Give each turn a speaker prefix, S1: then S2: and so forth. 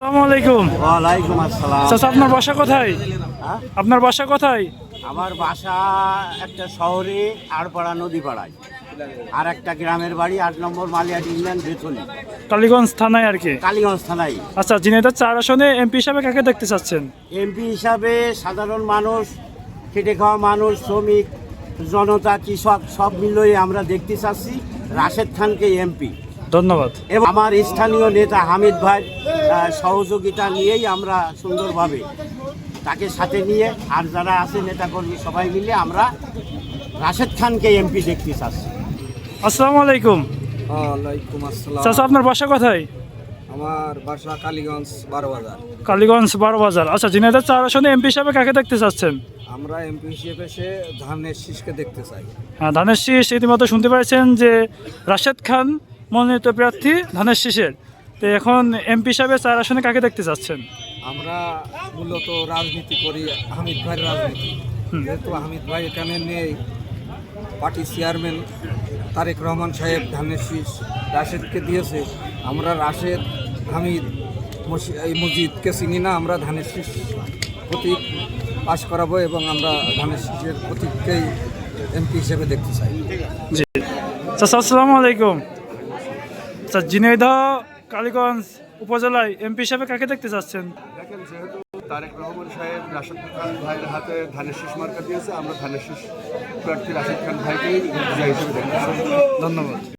S1: আসসালামু আলাইকুম।
S2: ওয়ালাইকুম আসসালাম।
S1: চাচা, আপনার বাসা কোথায়?
S2: হ্যাঁ?
S1: আপনার বাসা কোথায়?
S2: আমার বাসা একটা শহরে আড়পাড়া নদীপাড়ায়, আর একটা গ্রামের বাড়ি ৮ নম্বর মালিয়াট ইউনিয়ন বেথলি,
S1: কালীগঞ্জ থানায় আর কি।
S2: কালীগঞ্জ থানায়।
S1: আচ্ছা, ঝিনাইদহ ৪ আসনে এমপি হিসাবে কাকে দেখতে চাচ্ছেন?
S2: এমপি হিসাবে সাধারণ মানুষ, খেটে খাওয়া মানুষ, শ্রমিক, জনতা, কৃষক সব মিলিয়ে আমরা দেখতে চাচ্ছি রাশেদ খানকে এমপি।
S1: ধন্যবাদ।
S2: এবং আমার স্থানীয় নেতা হামিদ ভাই সহযোগিতা নিয়েই আমরা সুন্দরভাবে তাকে সাথে নিয়ে, আর যারা আছে নেতাকর্মী সবাই মিলে আমরা রাশেদ খানকে এমপি দেখতে চাচ্ছি।
S1: আসসালামু আলাইকুম।
S3: ওয়ালাইকুম আসসালাম।
S1: চাচা, আপনার বাসা কোথায়?
S3: আমার বাসা কালীগঞ্জ ১২ বাজার।
S1: কালীগঞ্জ ১২ বাজার। আচ্ছা, ঝিনাইদহ ৪ আসনে এমপি হিসাবে কাকে দেখতে চাচ্ছেন?
S3: আমরা এমপি হিসেবে সে ধানের শীষকে দেখতে চাই।
S1: হ্যাঁ, ধানের শীষ। ইতিমধ্যে শুনতে পেরেছেন যে রাশেদ খান মনোনীত প্রার্থী ধানের শীষের। তো এখন এমপি হিসাবে ৪ আসনে কাকে দেখতে চাচ্ছেন?
S3: আমরা মূলত রাজনীতি করি হামিদ ভাইয়ের রাজনীতি। যেহেতু হামিদ ভাই এখানে নেই, পার্টি চেয়ারম্যান তারেক রহমান সাহেব ধানের শীষ রাশেদকে দিয়েছে। আমরা রাশেদ, হামিদ, এই মসজিদকে চিনি না। আমরা ধানের শীষ প্রতীক পাশ করাবো এবং আমরা ধানের শীষের প্রতীককেই এমপি হিসেবে দেখতে চাই।
S1: জি। চাচা, আসসালামু আলাইকুম। আচ্ছা, ঝিনাইদহ কালীগঞ্জ উপজেলায় এমপি হিসাবে কাকে দেখতে চাচ্ছেন?
S4: দেখেন, যেহেতু তারেক রহমান সাহেব রাশেদ খান ভাইয়ের হাতে ধানের শীষ মার্কা দিয়েছে, আমরা ধানের শীষ প্রার্থী রাশেদ খান ভাইকেই হিসেবে দেখতে চাই।
S1: ধন্যবাদ।